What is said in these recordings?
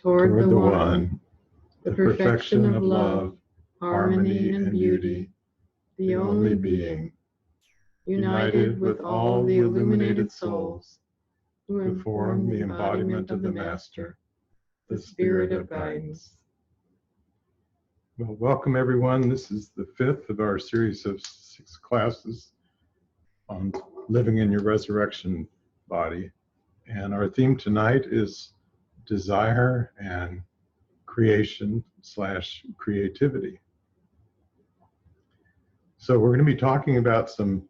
toward the One, the perfection of love, harmony, and beauty, the only being, united with all the illuminated souls who form the embodiment of the Master, the Spirit of Guidance. Well, welcome everyone. This is the fifth of our series of 6 classes on living in your resurrection body. And our theme tonight is desire and creation/creativity. So we're going to be talking about some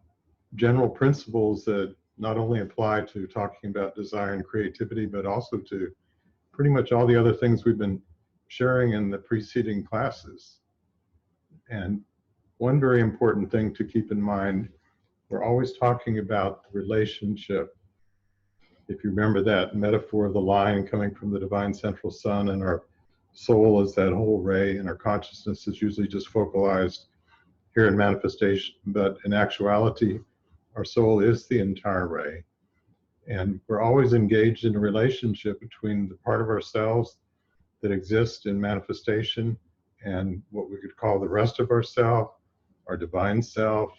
general principles that not only apply to talking about desire and creativity, but also to pretty much all the other things we've been sharing in the preceding classes. And one very important thing to keep in mind, we're always talking about the relationship. If you remember that metaphor of the line coming from the divine central sun, and our soul is that whole ray, and our consciousness is usually just focalized here in manifestation, but in actuality, our soul is the entire ray. And we're always engaged in a relationship between the part of ourselves that exists in manifestation and what we could call the rest of ourself, our divine self.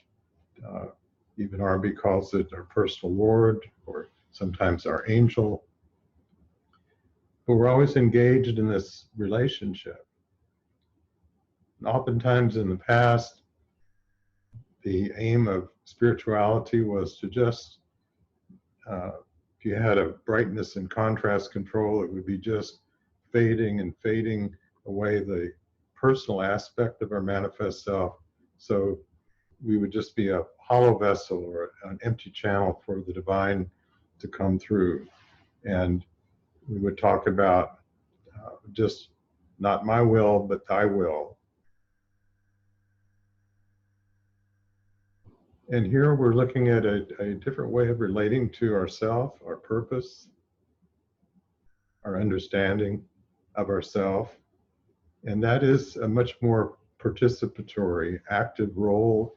Even R.B. calls it our personal Lord, or sometimes our angel. But we're always engaged in this relationship. And oftentimes in the past, the aim of spirituality was to just, if you had a brightness and contrast control, it would be just fading and fading away the personal aspect of our manifest self. So we would just be a hollow vessel or an empty channel for the divine to come through. And we would talk about just not my will, but thy will. And here we're looking at a different way of relating to ourself, our purpose, our understanding of ourself. And that is a much more participatory, active role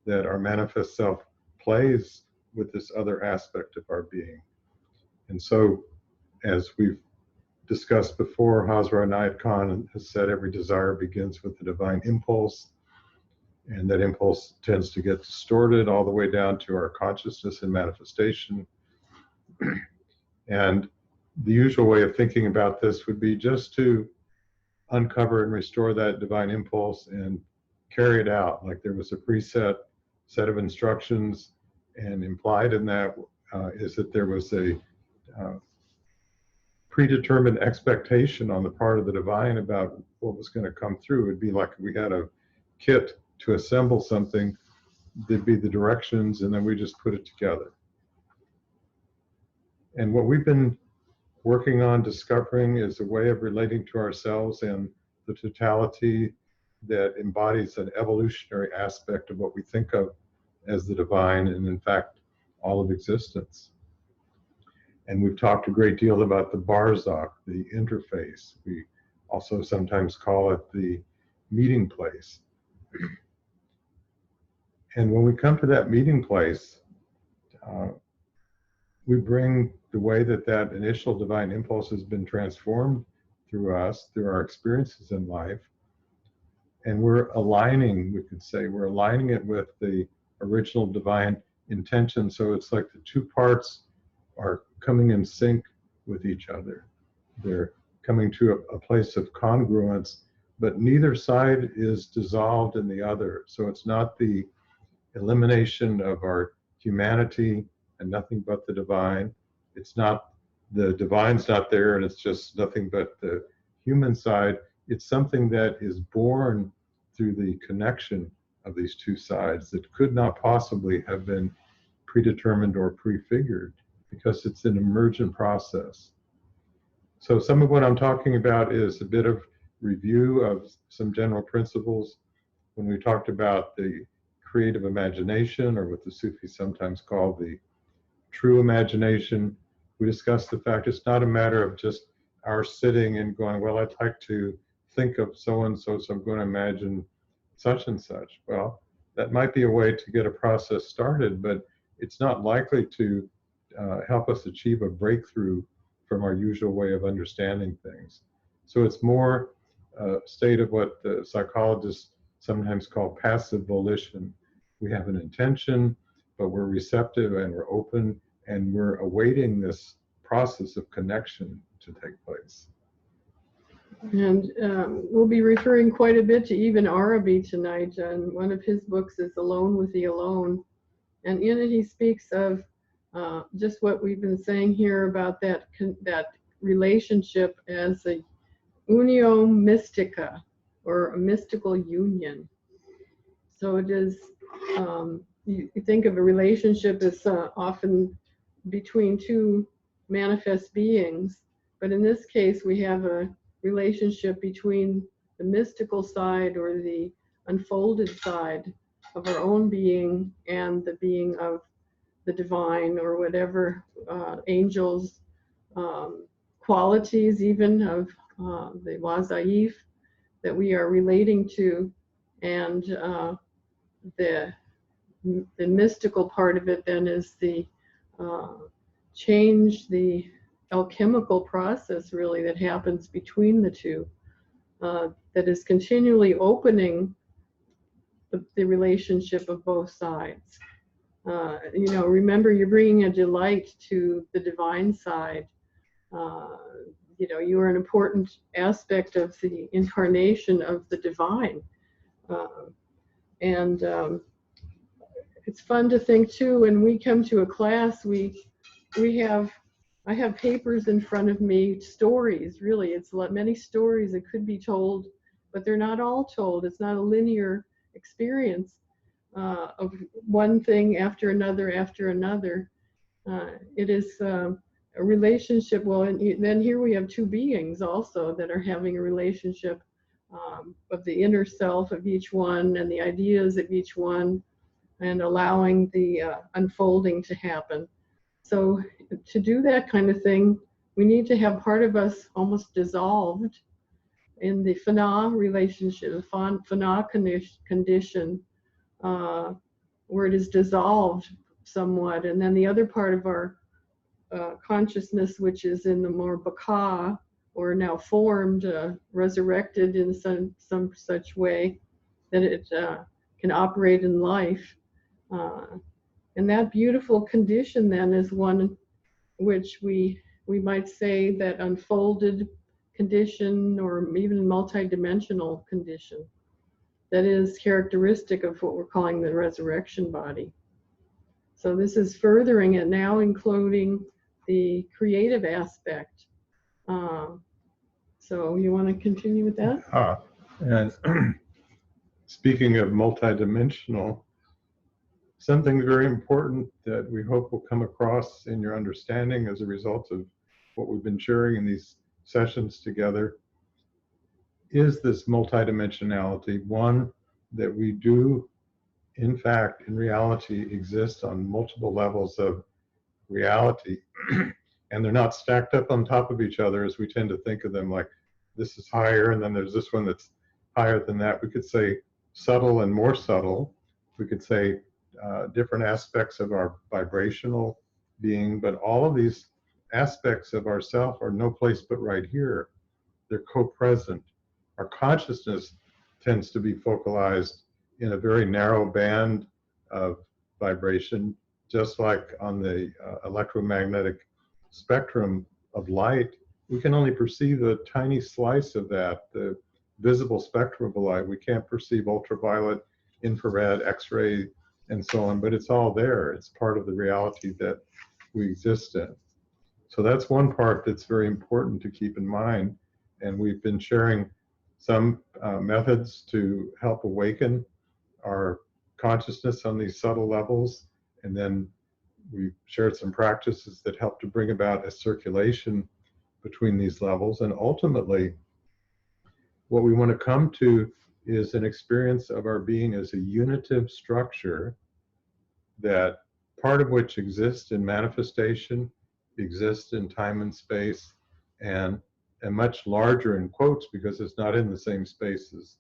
that our manifest self plays with this other aspect of our being. And so, as we've discussed before, Hazrat Inayat Khan has said every desire begins with a divine impulse, and that impulse tends to get distorted all the way down to our consciousness and manifestation. And the usual way of thinking about this would be just to uncover and restore that divine impulse and carry it out. Like there was a preset set of instructions, and implied in that is that there was a predetermined expectation on the part of the divine about what was going to come through. It'd be like we had a kit to assemble something, there'd be the directions, and then we just put it together. And what we've been working on discovering is a way of relating to ourselves and the totality that embodies an evolutionary aspect of what we think of as the divine, and in fact, all of existence. And we've talked a great deal about the barzakh, the interface. We also sometimes call it the meeting place. And when we come to that meeting place, we bring the way that that initial divine impulse has been transformed through us, through our experiences in life. And we're aligning, we could say, we're aligning it with the original divine intention. So it's like the two parts are coming in sync with each other. They're coming to a place of congruence, but neither side is dissolved in the other. So it's not the elimination of our humanity and nothing but the divine. It's not the divine's not there and it's just nothing but the human side. It's something that is born through the connection of these two sides that could not possibly have been predetermined or prefigured, because it's an emergent process. So some of what I'm talking about is a bit of review of some general principles. When we talked about the creative imagination, or what the Sufis sometimes call the true imagination, we discussed the fact it's not a matter of just our sitting and going, well, I'd like to think of so-and-so, so I'm going to imagine such and such. Well, that might be a way to get a process started, but it's not likely to help us achieve a breakthrough from our usual way of understanding things. So it's more a state of what the psychologists sometimes call passive volition. We have an intention, but we're receptive and we're open and we're awaiting this process of connection to take place. And we'll be referring quite a bit to even Arabi tonight. And one of his books is Alone with the Alone. And in it he speaks of just what we've been saying here about that relationship as a unio mystica, or a mystical union. So it is, you think of a relationship as often between two manifest beings, but in this case we have a relationship between the mystical side, or the unfolded side of our own being, and the being of the divine, or whatever angels, qualities even of the wazaif that we are relating to. And the mystical part of it then is the change, the alchemical process really that happens between the two, that is continually opening the relationship of both sides. Remember, you're bringing a delight to the divine side. You are an important aspect of the incarnation of the divine. And it's fun to think too, when we come to a class, I have papers in front of me, stories, really. It's many stories that could be told, but they're not all told. It's not a linear experience of one thing after another after another. It is a relationship. Well, and then here we have two beings also that are having a relationship of the inner self of each one, and the ideas of each one, and allowing the unfolding to happen. So to do that kind of thing, we need to have part of us almost dissolved in the fana relationship, the fana condition, where it is dissolved somewhat, and then the other part of our consciousness, which is in the more baka, or now formed, resurrected in some such way that it can operate in life. And that beautiful condition then is one which we might say that unfolded condition, or even multidimensional condition, that is characteristic of what we're calling the resurrection body. So this is furthering it now, including the creative aspect. So you want to continue with that? And speaking of multidimensional, something very important that we hope will come across in your understanding as a result of what we've been sharing in these sessions together is this multidimensionality. One, that we do, in fact, in reality, exist on multiple levels of reality. And they're not stacked up on top of each other as we tend to think of them, like this is higher and then there's this one that's higher than that. We could say subtle and more subtle. We could say different aspects of our vibrational being, but all of these aspects of ourself are no place but right here. They're co-present. Our consciousness tends to be focalized in a very narrow band of vibration, just like on the electromagnetic spectrum of light. We can only perceive a tiny slice of that, the visible spectrum of light. We can't perceive ultraviolet, infrared, X-ray, and so on, but it's all there. It's part of the reality that we exist in. So that's one part that's very important to keep in mind. And we've been sharing some methods to help awaken our consciousness on these subtle levels. And then we've shared some practices that help to bring about a circulation between these levels. And ultimately, what we want to come to is an experience of our being as a unitive structure, that part of which exists in manifestation, exists in time and space, and a much larger, in quotes, because it's not in the same space as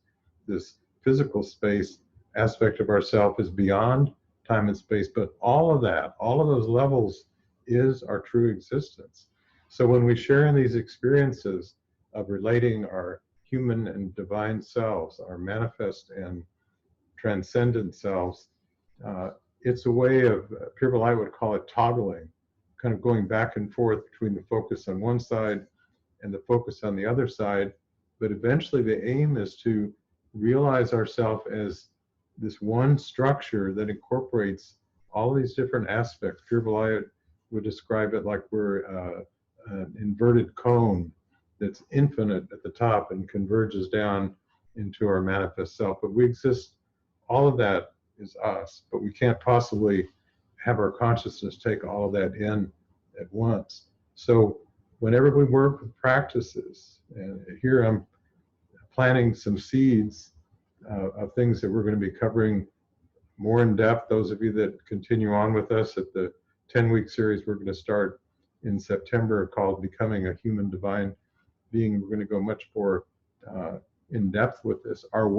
this physical space aspect of ourself, is beyond time and space. But all of that, all of those levels, is our true existence. So when we share in these experiences, of relating our human and divine selves, our manifest and transcendent selves. It's a way of, Pure Light would call it toggling, kind of going back and forth between the focus on one side and the focus on the other side. But eventually the aim is to realize ourselves as this one structure that incorporates all these different aspects. Pure Light would describe it like we're an inverted cone that's infinite at the top and converges down into our manifest self. But we exist, all of that is us, but we can't possibly have our consciousness take all of that in at once. So whenever we work with practices, and here I'm planting some seeds of things that we're going to be covering more in depth. Those of you that continue on with us at the 10-week series we're going to start in September called Becoming a Human Divine Being, we're going to go much more in depth with this. Our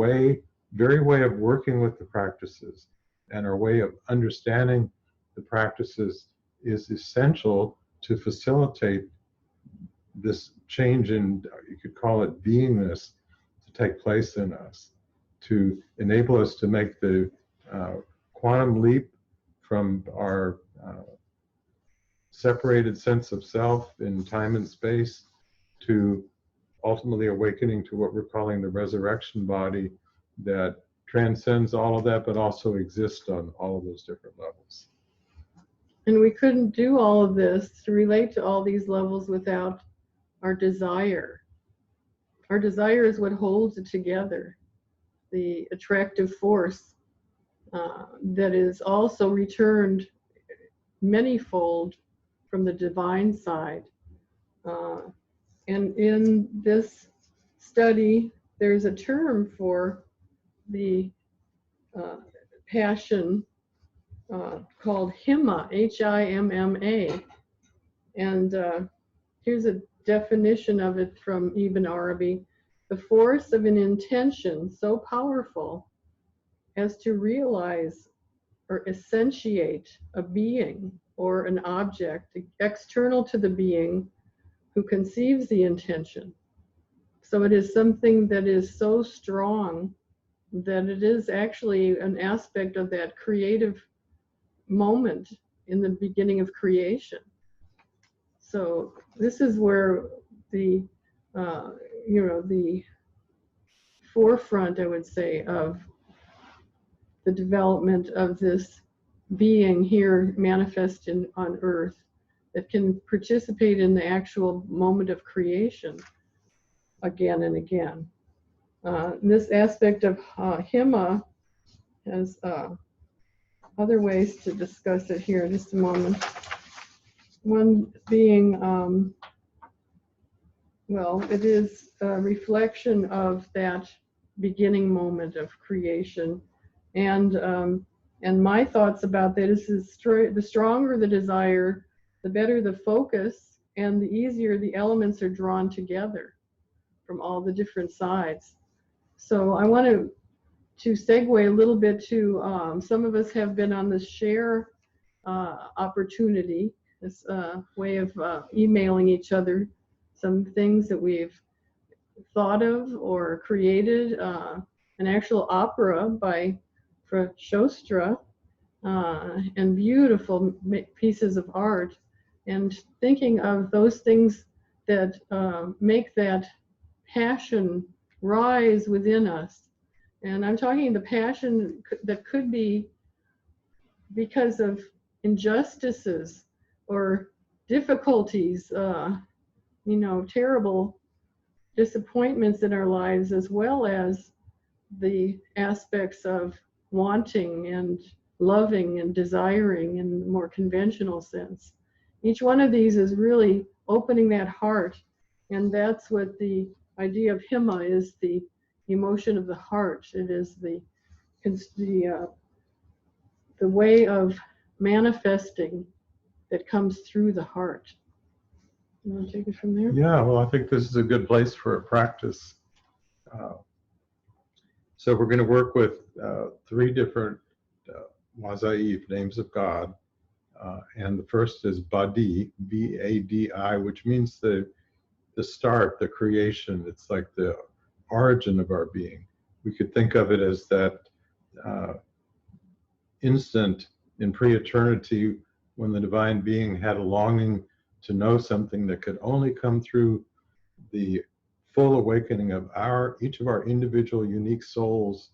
very way of working with the practices and our way of understanding the practices is essential to facilitate this change in, you could call it beingness, to take place in us, to enable us to make the quantum leap from our separated sense of self in time and space to ultimately awakening to what we're calling the resurrection body that transcends all of that, but also exists on all of those different levels. And we couldn't do all of this to relate to all these levels without our desire. Our desire is what holds it together, the attractive force that is also returned manyfold from the divine side. And in this study, there's a term for the passion called Himma, Himma. And here's a definition of it from Ibn Arabi: the force of an intention so powerful as to realize or essentiate a being or an object external to the being who conceives the intention. So it is something that is so strong that it is actually an aspect of that creative moment in the beginning of creation. So this is where the the forefront, I would say, of the development of this being here manifest on Earth that can participate in the actual moment of creation again and again. This aspect of Himma has other ways to discuss it here. Just a moment. One being, well, it is a reflection of that beginning moment of creation. And my thoughts about that is the stronger the desire, the better the focus, and the easier the elements are drawn together from all the different sides. So I want to segue a little bit to, some of us have been on the share opportunity, this way of emailing each other some things that we've thought of or created, an actual opera by Shostra, and beautiful pieces of art, and thinking of those things that make that passion rise within us. And I'm talking the passion that could be because of injustices or difficulties, terrible disappointments in our lives, as well as the aspects of wanting and loving and desiring in a more conventional sense. Each one of these is really opening that heart, and that's what the idea of Himma is, the emotion of the heart. It is the way of manifesting that comes through the heart. You want to take it from there? Yeah, well, I think this is a good place for a practice. So we're going to work with 3 different Wazaif, names of God. And the first is Badi, B-A-D-I, which means the the start, the creation. It's like the origin of our being. We could think of it as that uh, instant in pre-eternity when the divine being had a longing to know something that could only come through the full awakening of each of our individual unique souls,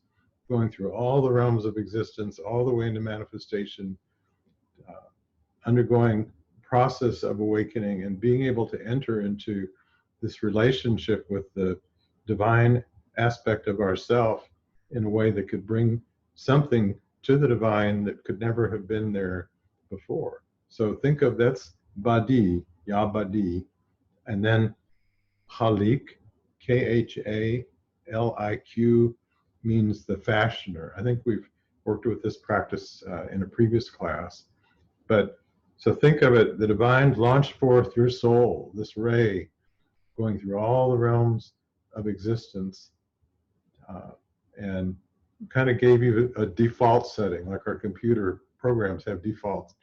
going through all the realms of existence, all the way into manifestation, undergoing process of awakening and being able to enter into this relationship with the divine aspect of ourself in a way that could bring something to the divine that could never have been there before. So think of that's Badi, Ya Badi, and then Halik, Khaliq, means the fashioner. I think we've worked with this practice in a previous class. But so think of it, the divine launched forth your soul, this ray, going through all the realms of existence, and kind of gave you a default setting, like our computer programs have default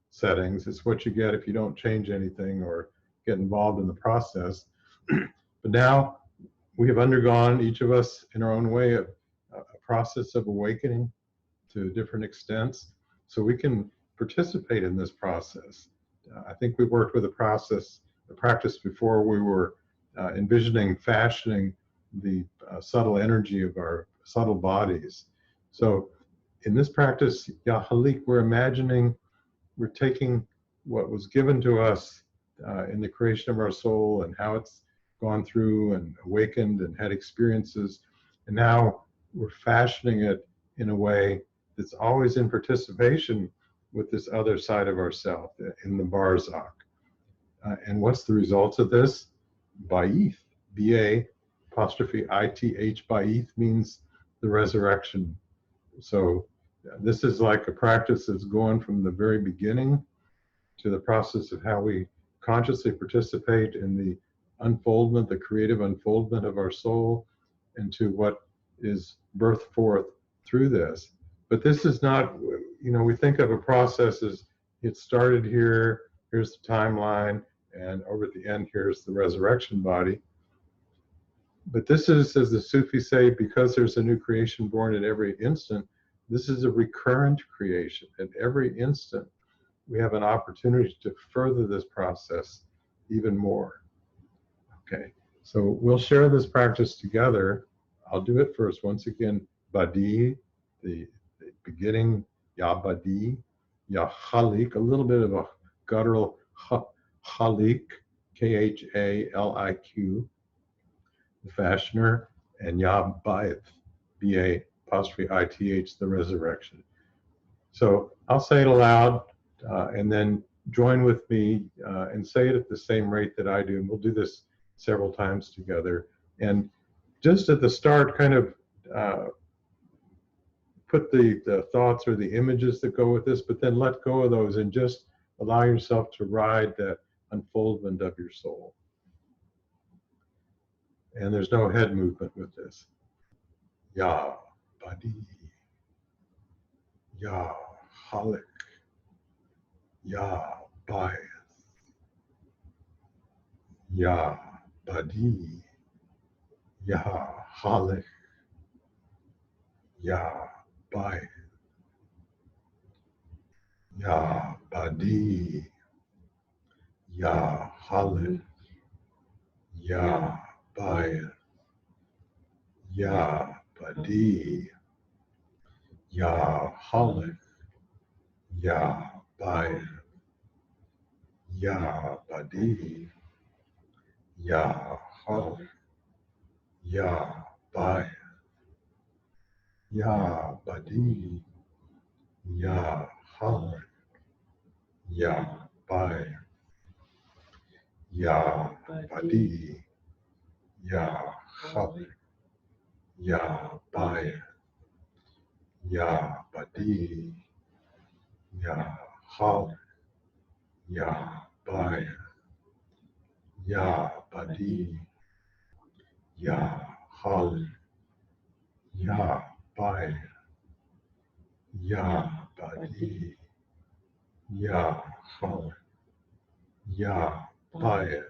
settings. It's what you get if you don't change anything or get involved in the process. But now we have undergone, each of us in our own way, a process of awakening to different extents, so we can participate in this process. I think we worked with a practice before. We were envisioning, fashioning the subtle energy of our subtle bodies. So in this practice, Ya Halik, we're imagining, we're taking what was given to us in the creation of our soul and how it's gone through and awakened and had experiences, and now we're fashioning it in a way that's always in participation with this other side of ourself in the Barzakh. And what's the result of this? Ba'ith, B-A apostrophe I-T-H, Ba'ith means the resurrection. So this is like a practice that's going from the very beginning to the process of how we consciously participate in the unfoldment, the creative unfoldment of our soul, into what is birthed forth through this. But this is not, we think of a process as it started here, here's the timeline, and over at the end, here's the resurrection body. But this is, as the Sufis say, because there's a new creation born at every instant, this is a recurrent creation. At every instant, we have an opportunity to further this process even more. Okay, so we'll share this practice together. I'll do it first. Once again, Badi, the beginning, Ya Badi, Ya Halik, a little bit of a guttural Halik, Khaliq, the fashioner, and Ya Ba'ith, B-A apostrophe I-T-H, the resurrection. So I'll say it aloud, and then join with me and say it at the same rate that I do. And we'll do this several times together. And just at the start, kind of put the thoughts or the images that go with this, but then let go of those and just allow yourself to ride that unfoldment of your soul. And there's no head movement with this. Ya Badi, Ya Halik, Ya Ba'ith, Ya Badi, Ya Halik, Ya Ba'ith, Ya Badi, Ya Halik, Ya Ba'ith, Ya Badi, Ya Halik, Ya Ba'ith, Ya Badi, Ya Halik, Ya Ba'ith, Ya Badi, Ya Halik, Ya Ba'ith, Ya Badi, Ya Halik, Ya Ba'ith, Ya Badi, Ya Halik, Ya Ba'ith, Ya Badi, Ya Halik, Ya Ba'ith, Ya Badi, Ya Halik, Ya Ba'ith,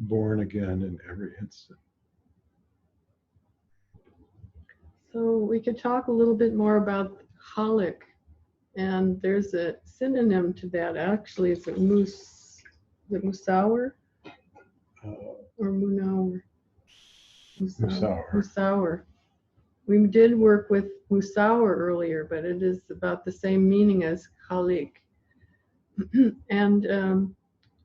born again in every instant. So we could talk a little bit more about holic, and there's a synonym to that. Actually, it's a musauer or munauer? Musauer. We did work with musauer earlier, but it is about the same meaning as halik. And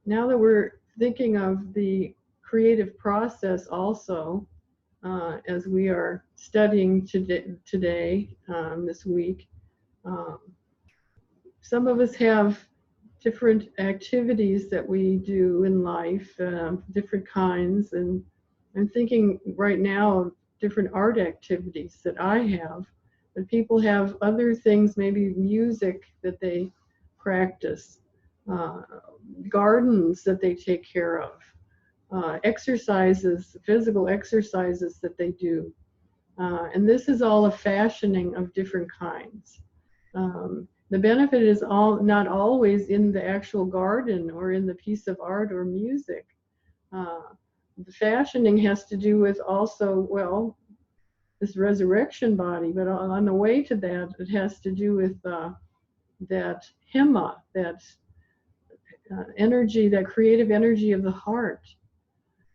now that we're thinking of the creative process also, as we are studying today this week, some of us have different activities that we do in life, different kinds, and I'm thinking right now of different art activities that I have, but people have other things, maybe music that they practice, gardens that they take care of, exercises, physical exercises that they do. And this is all a fashioning of different kinds. The benefit is not always in the actual garden or in the piece of art or music. The fashioning has to do with also, well, this resurrection body, but on the way to that, it has to do with that hema, that energy, that creative energy of the heart.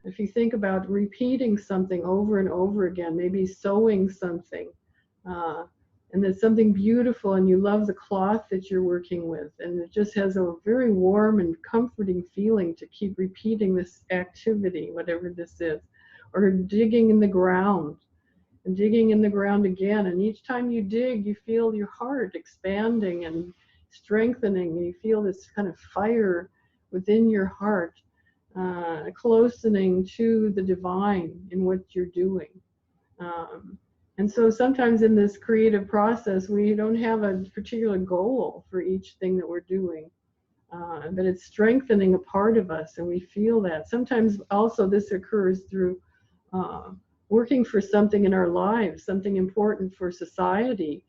If you think about repeating something over and over again, maybe sewing something, and it's something beautiful and you love the cloth that you're working with, and it just has a very warm and comforting feeling to keep repeating this activity, whatever this is, or digging in the ground and digging in the ground again, and each time you dig you feel your heart expanding and strengthening, and you feel this kind of fire within your heart, closening to the divine in what you're doing. And so sometimes in this creative process, we don't have a particular goal for each thing that we're doing, but it's strengthening a part of us, and we feel that. Sometimes also this occurs through working for something in our lives, something important for society,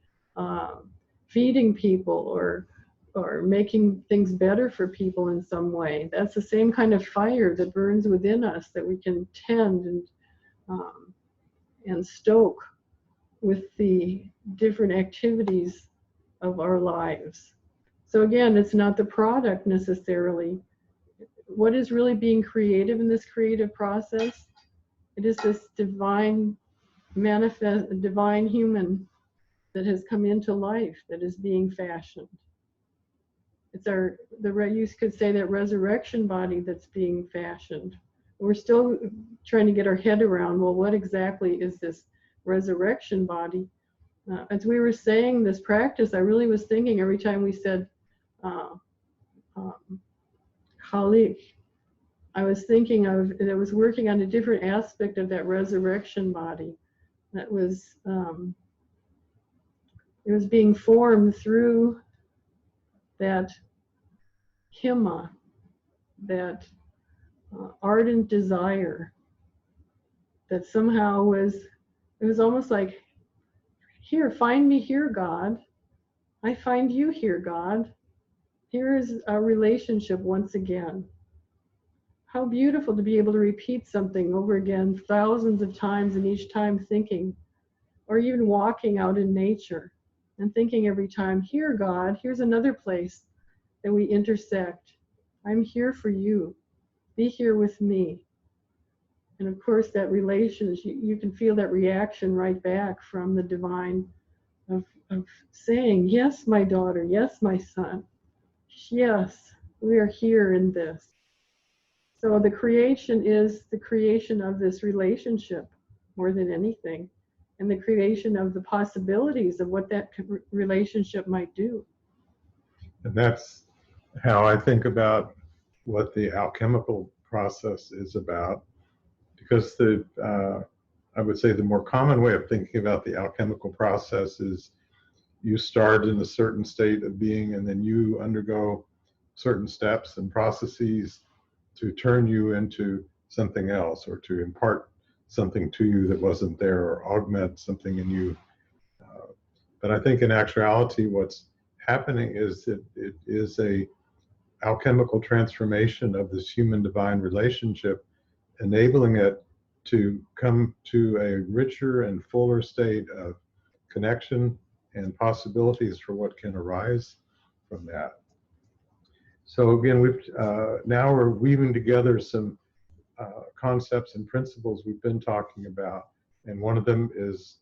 feeding people, or making things better for people in some way. That's the same kind of fire that burns within us that we can tend and stoke with the different activities of our lives. So again, it's not the product necessarily. What is really being creative in this creative process? It is this divine divine human that has come into life, that is being fashioned. It's you could say that resurrection body that's being fashioned. We're still trying to get our head around, well, what exactly is this resurrection body? As we were saying this practice, I really was thinking every time we said Khalik, I was thinking of, and it was working on a different aspect of that resurrection body that was, it was being formed through that hema, that ardent desire that somehow was, it was almost like, here, find me here, God. I find you here, God. Here is our relationship once again. How beautiful to be able to repeat something over again thousands of times, and each time thinking, or even walking out in nature and thinking every time, here, God, here's another place that we intersect. I'm here for you. Be here with me. And of course, that relationship, you can feel that reaction right back from the divine of saying, yes, my daughter, yes, my son, yes, we are here in this. So the creation is the creation of this relationship more than anything, and the creation of the possibilities of what that relationship might do. And that's how I think about what the alchemical process is about, because I would say the more common way of thinking about the alchemical process is you start in a certain state of being, and then you undergo certain steps and processes to turn you into something else, or to impart something to you that wasn't there, or augment something in you. But I think in actuality, what's happening is that it is a alchemical transformation of this human divine relationship enabling it to come to a richer and fuller state of connection and possibilities for what can arise from that. So again, now we're weaving together some concepts and principles we've been talking about, and one of them is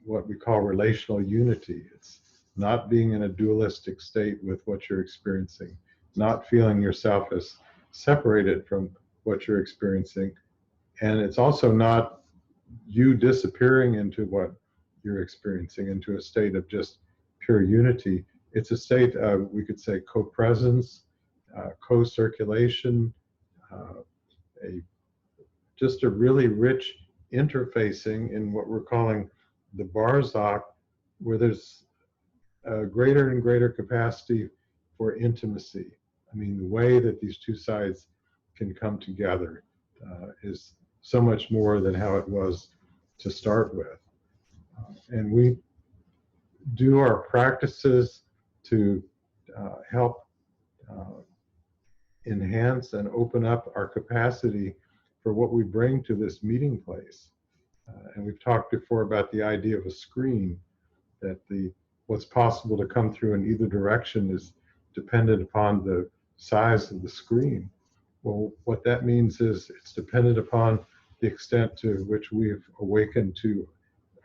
what we call relational unity. It's not being in a dualistic state with what you're experiencing, not feeling yourself as separated from what you're experiencing, and it's also not you disappearing into what you're experiencing, into a state of just pure unity. It's a state of, we could say, co-presence, co-circulation, just a really rich interfacing in what we're calling the Barzakh, where there's a greater and greater capacity for intimacy. I mean, the way that these two sides can come together is so much more than how it was to start with. And we do our practices to help enhance and open up our capacity for what we bring to this meeting place. And we've talked before about the idea of a screen, that what's possible to come through in either direction is dependent upon the size of the screen. Well, what that means is it's dependent upon the extent to which we've awakened to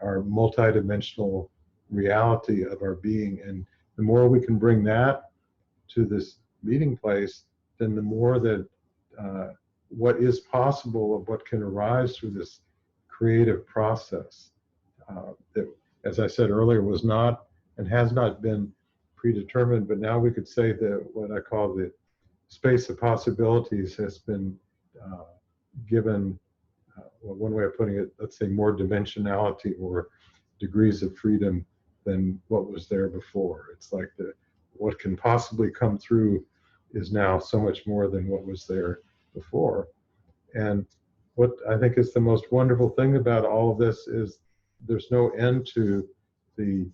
our multidimensional reality of our being. And the more we can bring that to this meeting place, then the more that what is possible of what can arise through this creative process that, as I said earlier, was not and has not been predetermined, but now we could say that what I call the space of possibilities has been given, well, one way of putting it, let's say more dimensionality or degrees of freedom than what was there before. It's like what can possibly come through is now so much more than what was there before. And what I think is the most wonderful thing about all of this is there's no end to the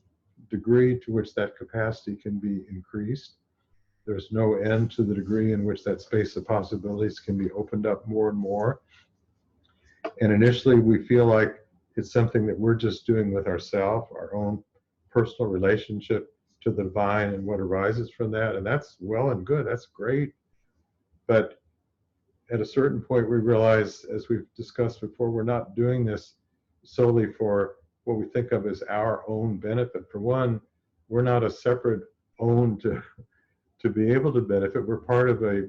degree to which that capacity can be increased. There's no end to the degree in which that space of possibilities can be opened up more and more. And initially we feel like it's something that we're just doing with ourselves, our own personal relationship to the divine and what arises from that. And that's well and good, that's great. But at a certain point we realize, as we've discussed before, we're not doing this solely for what we think of as our own benefit. For one, we're not a separate own to be able to benefit. We're part of a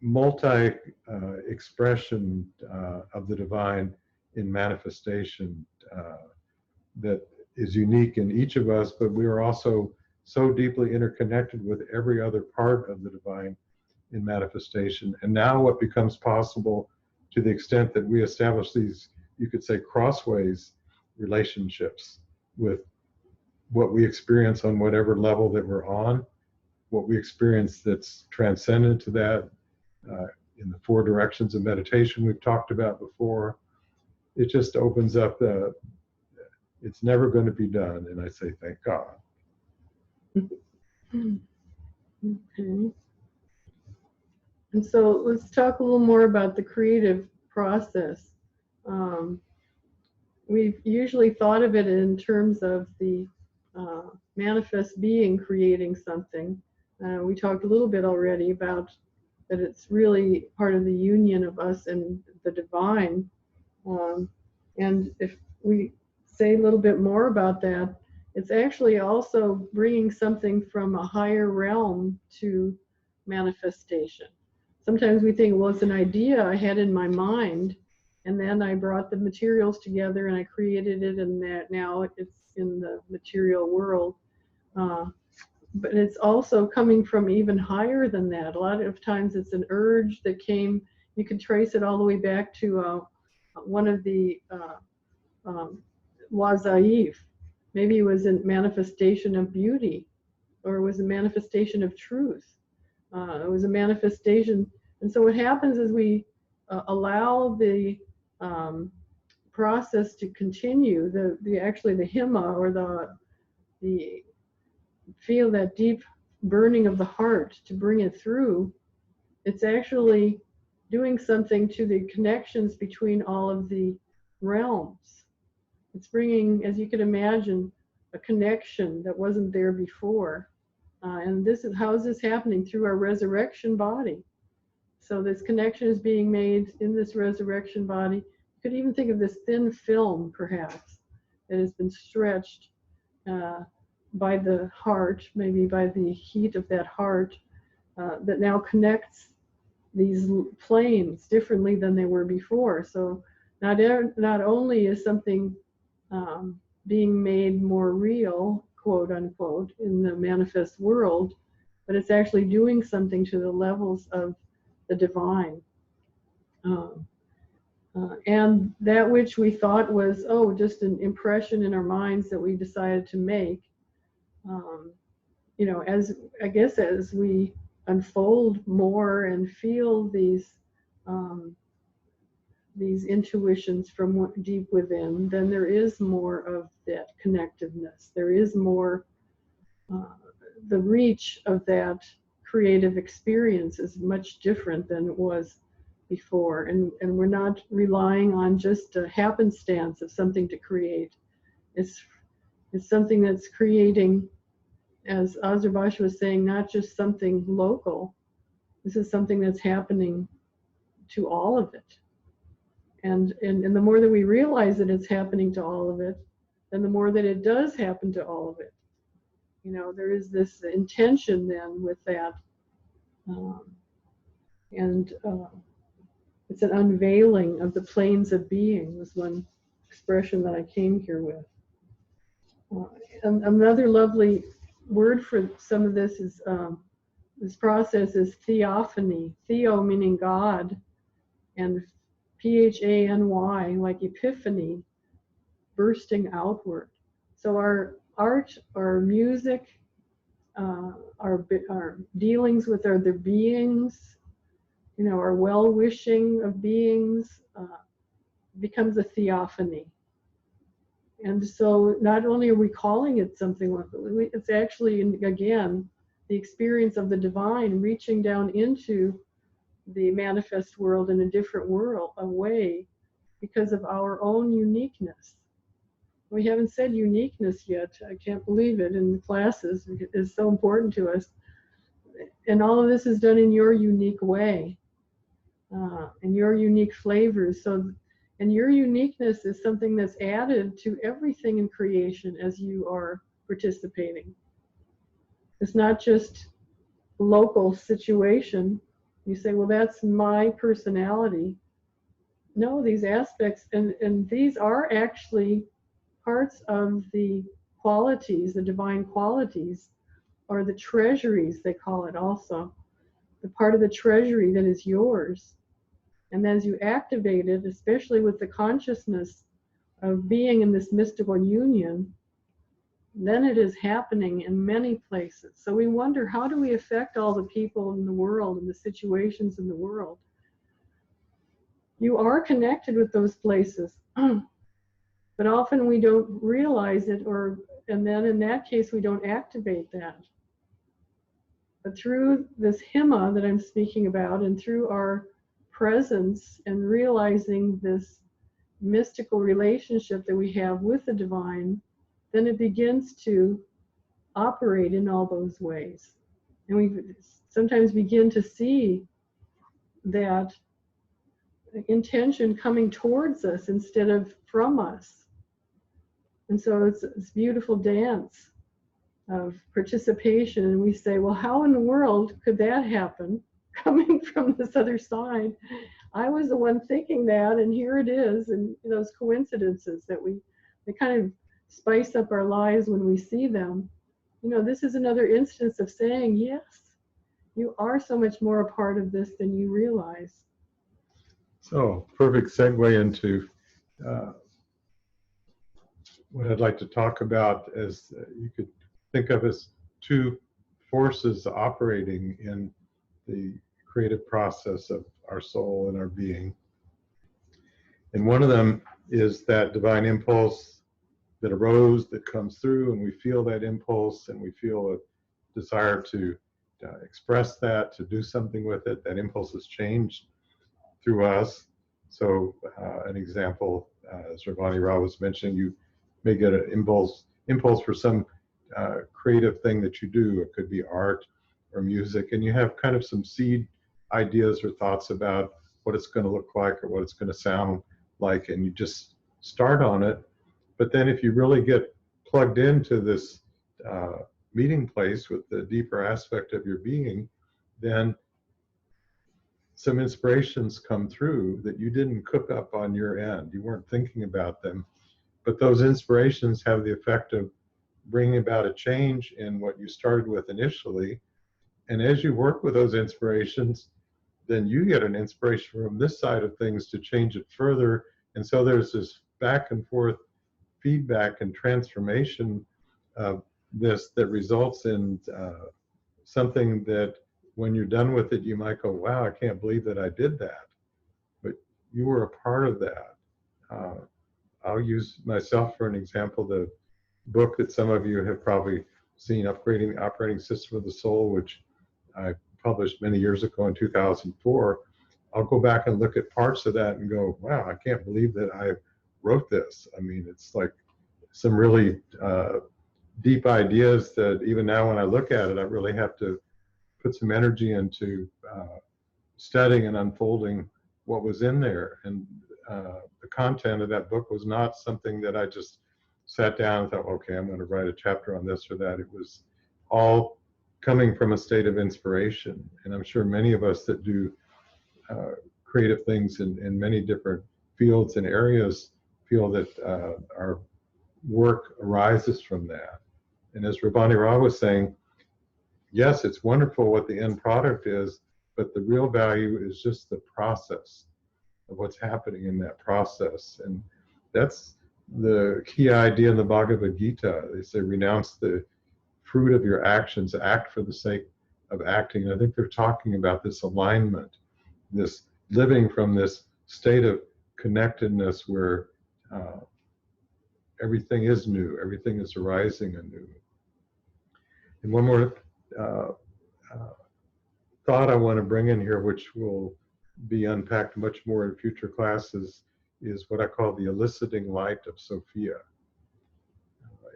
multi-expression of the divine in manifestation that is unique in each of us, but we are also so deeply interconnected with every other part of the divine in manifestation. And now what becomes possible, to the extent that we establish these, you could say, crossways relationships with what we experience on whatever level that we're on, what we experience that's transcendent to that, in the 4 directions of meditation we've talked about before. It just opens up it's never going to be done, and I say thank God. Okay. And so let's talk a little more about the creative process. We've usually thought of it in terms of the manifest being creating something. We talked a little bit already about that it's really part of the union of us and the divine. And if we say a little bit more about that, it's actually also bringing something from a higher realm to manifestation. Sometimes we think, well, it's an idea I had in my mind, and then I brought the materials together and I created it, and that now it's in the material world. But it's also coming from even higher than that. A lot of times it's an urge that came, you can trace it all the way back to one of the Wazaif. Maybe it was a manifestation of beauty, or it was a manifestation of truth. It was a manifestation. And so what happens is we allow the process to continue, actually the hima, or the feel that deep burning of the heart to bring it through. It's actually doing something to the connections between all of the realms. It's bringing, as you can imagine, a connection that wasn't there before. And this is how is this happening? Through our resurrection body. So this connection is being made in this resurrection body. You could even think of this thin film, perhaps, that has been stretched by the heart, maybe by the heat of that heart, that now connects these planes differently than they were before. So not only is something being made more real, quote unquote, in the manifest world, but it's actually doing something to the levels of the divine. And that which we thought was, oh, just an impression in our minds that we decided to make, as I guess as we unfold more and feel these intuitions from deep within, then there is more of that connectiveness. There is more, the reach of that creative experience is much different than it was before. And we're not relying on just a happenstance of something to create. It's something that's creating, as Azurbash was saying, not just something local. This is something that's happening to all of it. And the more that we realize that it's happening to all of it, then the more that it does happen to all of it. There is this intention then with that. It's an unveiling of the planes of being, was one expression that I came here with. And another lovely word for some of this is, this process is theophany. Theo meaning God, and Phany, like epiphany, bursting outward. So our art, our music, our dealings with other beings, our well-wishing of beings becomes a theophany. And so not only are we calling it something like it, it's actually, again, the experience of the divine reaching down into the manifest world in a different way, because of our own uniqueness. We haven't said uniqueness yet. I can't believe it in the classes. It's so important to us. And all of this is done in your unique way, in your unique flavors. And your uniqueness is something that's added to everything in creation as you are participating. It's not just a local situation. You say, well, that's my personality. No, these aspects, and these are actually parts of the qualities, the divine qualities, or the treasuries, they call it also. The part of the treasury that is yours. And as you activate it, especially with the consciousness of being in this mystical union, then it is happening in many places. So we wonder, how do we affect all the people in the world and the situations in the world? You are connected with those places, but often we don't realize it, and then in that case we don't activate that. But through this hima that I'm speaking about, and through our presence and realizing this mystical relationship that we have with the divine, then it begins to operate in all those ways. And we sometimes begin to see that intention coming towards us instead of from us. And so it's this beautiful dance of participation. And we say, well, how in the world could that happen coming from this other side? I was the one thinking that, and here it is. And those coincidences they kind of spice up our lives when we see them. This is another instance of saying, yes, you are so much more a part of this than you realize. So, perfect segue into what I'd like to talk about, as you could think of as two forces operating in the creative process of our soul and our being. And one of them is that divine impulse that arose, that comes through, and we feel that impulse, and we feel desire to express that, to do something with it. That impulse has changed through us. So an example, as Ravani Rao was mentioning, you may get an impulse for some creative thing that you do. It could be art or music, and you have kind of some seed ideas or thoughts about what it's going to look like or what it's going to sound like, and you just start on it. But then if you really get plugged into this meeting place with the deeper aspect of your being, then some inspirations come through that you didn't cook up on your end. You weren't thinking about them, but those inspirations have the effect of bringing about a change in what you started with initially. And as you work with those inspirations, then you get an inspiration from this side of things to change it further. And so there's this back and forth feedback and transformation of this that results in something that when you're done with it, you might go, wow, I can't believe that I did that. But you were a part of that. I'll use myself for an example. The book that some of you have probably seen, Upgrading the Operating System of the Soul, which I published many years ago in 2004, I'll go back and look at parts of that and go, wow, I can't believe that I wrote this. I mean, it's like some really deep ideas that even now when I look at it, I really have to put some energy into studying and unfolding what was in there. And the content of that book was not something that I just sat down and thought, okay, I'm going to write a chapter on this or that. It was all coming from a state of inspiration. And I'm sure many of us that do creative things in many different fields and areas feel that our work arises from that. And as Rabani Rao was saying, yes, it's wonderful what the end product is, but the real value is just the process of what's happening in that process. And that's the key idea in the Bhagavad Gita. They say, renounce the fruit of your actions, act for the sake of acting. And I think they're talking about this alignment, this living from this state of connectedness where everything is new, everything is arising anew. And one more thought I want to bring in here, which will be unpacked much more in future classes, is what I call the eliciting light of Sophia.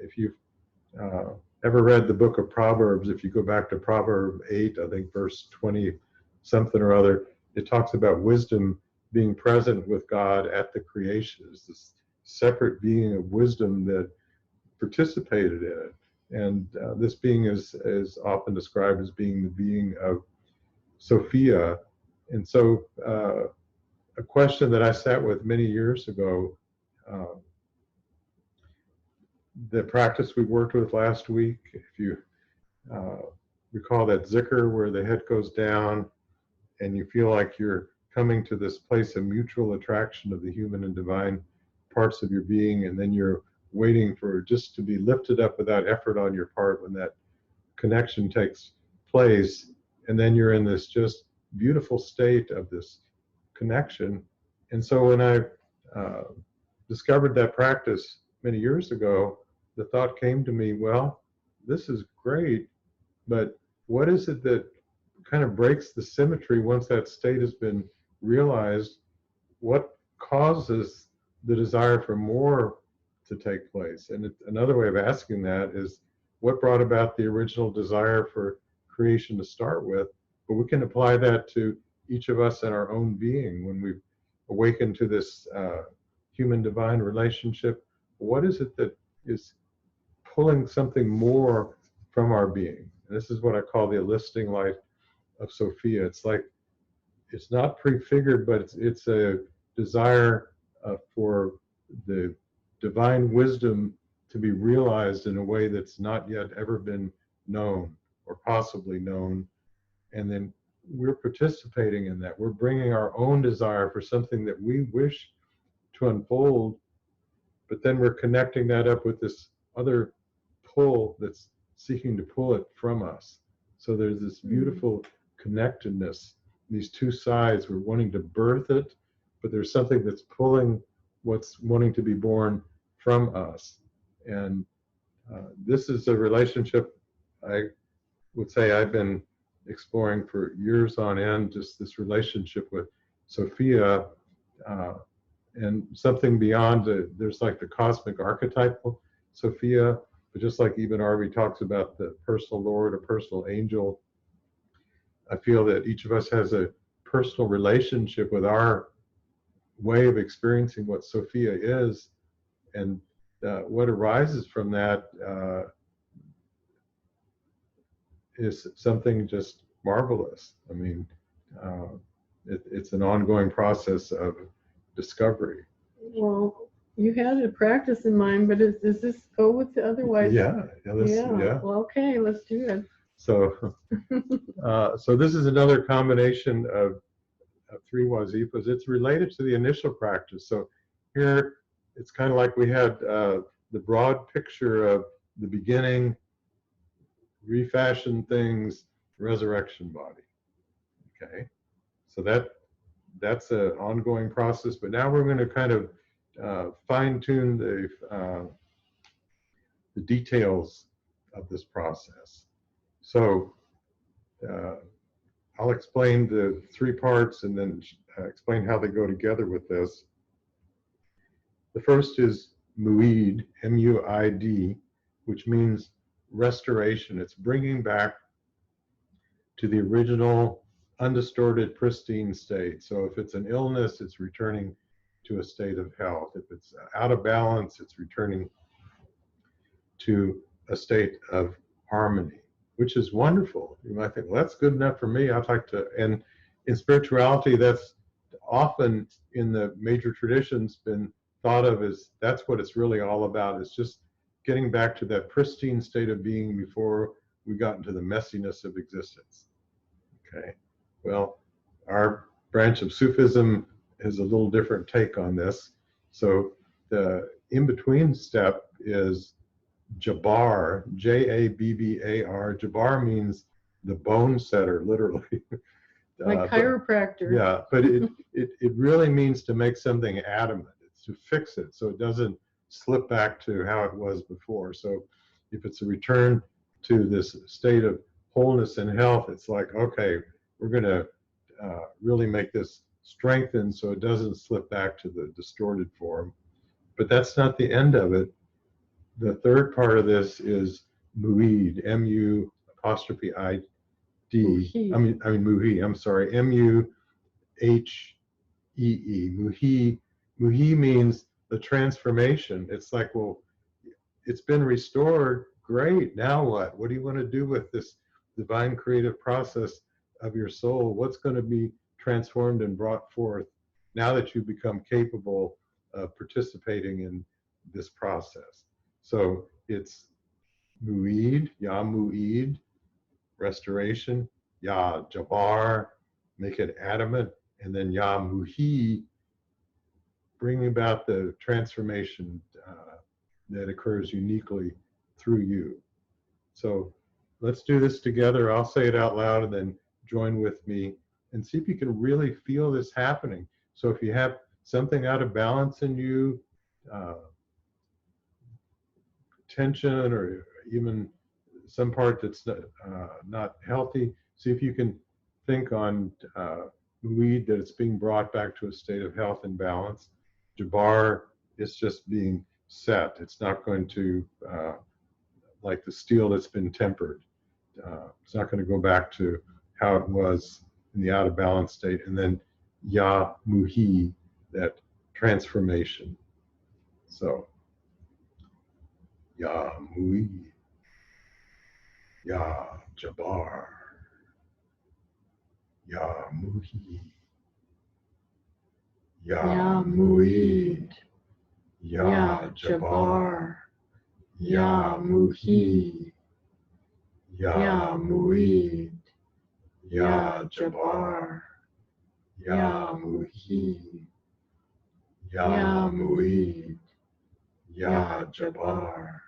If you've ever read the book of Proverbs, if you go back to Proverb 8, I think verse 20 something or other, it talks about wisdom being present with God at the creation. It's this separate being of wisdom that participated in it. And this being is often described as being the being of Sophia. And so a question that I sat with many years ago, the practice we worked with last week, if you recall that zikr where the head goes down and you feel like you're coming to this place of mutual attraction of the human and divine parts of your being, and then you're waiting for just to be lifted up without effort on your part when that connection takes place, and then you're in this just beautiful state of this connection. And so when I discovered that practice many years ago, the thought came to me, well, this is great, but what is it that kind of breaks the symmetry once that state has been realized? What causes the desire for more to take place? And another way of asking that is, what brought about the original desire for creation to start with? But we can apply that to each of us in our own being when we've awakened to this human-divine relationship. What is it that is pulling something more from our being? And this is what I call the eliciting light of Sophia. It's like, it's not prefigured, but it's a desire for the divine wisdom to be realized in a way that's not yet ever been known or possibly known. And then we're participating in that. We're bringing our own desire for something that we wish to unfold, but then we're connecting that up with this other pull that's seeking to pull it from us. So there's this beautiful connectedness, these two sides. We're wanting to birth it, but there's something that's pulling what's wanting to be born from us. And this is a relationship I would say I've been exploring for years on end, just this relationship with Sophia, uh, and something beyond there's like the cosmic archetypal Sophia, but just like even Arvi talks about the personal Lord or personal angel, I feel that each of us has a personal relationship with our way of experiencing what Sophia is, and what arises from that is something just marvelous. I mean, uh, it's an ongoing process of discovery. Well, you had a practice in mind, but does this go with the otherwise? Yeah, Yeah. Well, okay, let's do it. So, so this is another combination of three wazifas. It's related to the initial practice. So here, it's kind of like we had the broad picture of the beginning, refashion things, resurrection body. Okay, so that's an ongoing process. But now we're going to kind of fine tune the details of this process. So I'll explain the three parts and then explain how they go together with this. The first is muid, M-U-I-D, which means restoration. It's bringing back to the original undistorted, pristine state. So if it's an illness, it's returning to a state of health. If it's out of balance, it's returning to a state of harmony, which is wonderful. You might think, well, that's good enough for me. I'd like to, and in spirituality, that's often in the major traditions been thought of as that's what it's really all about. It's just getting back to that pristine state of being before we got into the messiness of existence. Okay, well, our branch of Sufism has a little different take on this. So the in-between step is Jabbar, J-A-B-B-A-R. Jabbar means the bone setter, literally. Like chiropractor. Yeah, but it really means to make something adamant. It's to fix it so it doesn't slip back to how it was before. So if it's a return to this state of wholeness and health, it's like, okay, we're going to really make this strengthen so it doesn't slip back to the distorted form. But that's not the end of it. The third part of this is muid, M-U apostrophe I-D. I mean muhi, I'm sorry, M-U-H-E-E. Muhi means the transformation. It's like, well, it's been restored. Great. Now what? What do you want to do with this divine creative process of your soul? What's going to be transformed and brought forth now that you become capable of participating in this process? So it's muid, ya muid, restoration, ya jabar, make it adamant, and then ya muhi, bringing about the transformation that occurs uniquely through you. So let's do this together. I'll say it out loud and then join with me and see if you can really feel this happening. So if you have something out of balance in you, tension or even some part that's not healthy, see if you can think on weed that it's being brought back to a state of health and balance. Jabbar is just being set. It's not going to, like the steel that's been tempered. It's not going to go back to how it was in the out of balance state. And then Ya Muhi, that transformation. So, Ya Muhi, Ya Jabbar, Ya Muhi, Ya Muid, Ya Jabbar, Ya Muhi, Ya Muid, Ya Jabbar, Ya Muhi, Ya Muid, Ya Jabbar,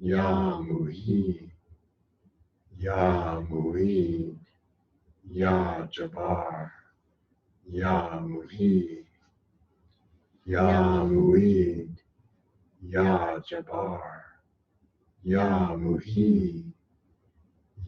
Ya Muhi, Ya Muid, Ya Jabbar, Ya Muhi, Ya Muid, Ya Jabbar, Ya Muhi,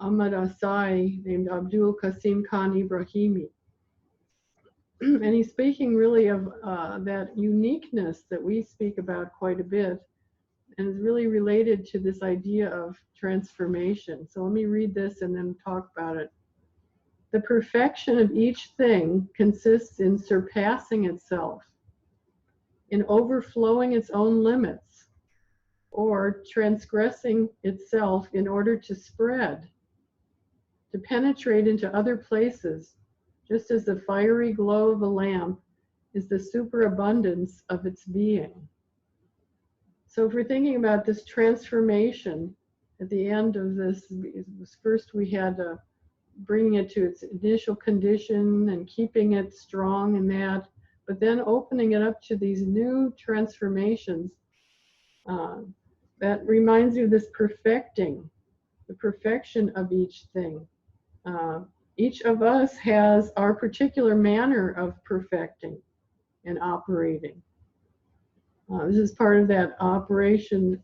Ahmad Asai named Abdul Qasim Khan Ibrahimi. And he's speaking really of that uniqueness that we speak about quite a bit, and is really related to this idea of transformation. So let me read this and then talk about it. The perfection of each thing consists in surpassing itself, in overflowing its own limits, or transgressing itself in order to spread, to penetrate into other places, just as the fiery glow of a lamp is the superabundance of its being. So if we're thinking about this transformation at the end of this, first we had bringing it to its initial condition and keeping it strong in that, but then opening it up to these new transformations. That reminds you of this perfecting, the perfection of each thing. Each of us has our particular manner of perfecting and operating. This is part of that operating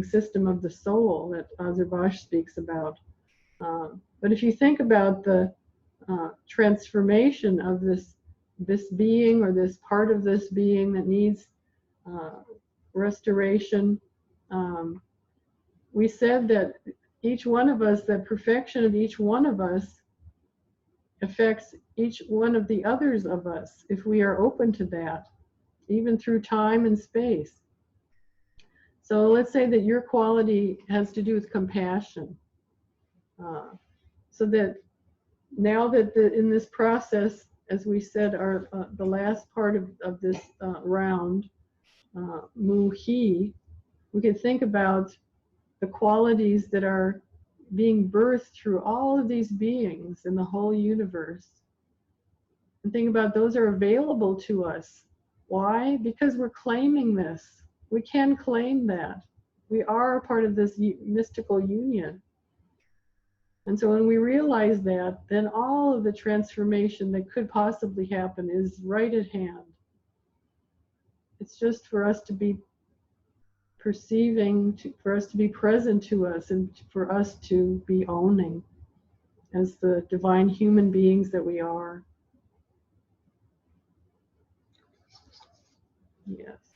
system of the soul that Azarbash speaks about. But if you think about the transformation of this being, or this part of this being that needs restoration, we said that each one of us, the perfection of each one of us affects each one of the others of us if we are open to that, even through time and space. So let's say that your quality has to do with compassion. So that now that in this process, as we said, the last part of this round, Muhi, we can think about the qualities that are being birthed through all of these beings in the whole universe. And think about those are available to us. Why? Because we're claiming this. We can claim that. We are a part of this mystical union. And so when we realize that, then all of the transformation that could possibly happen is right at hand. It's just for us to be perceiving, for us to be present to us, and for us to be owning as the divine human beings that we are. Yes.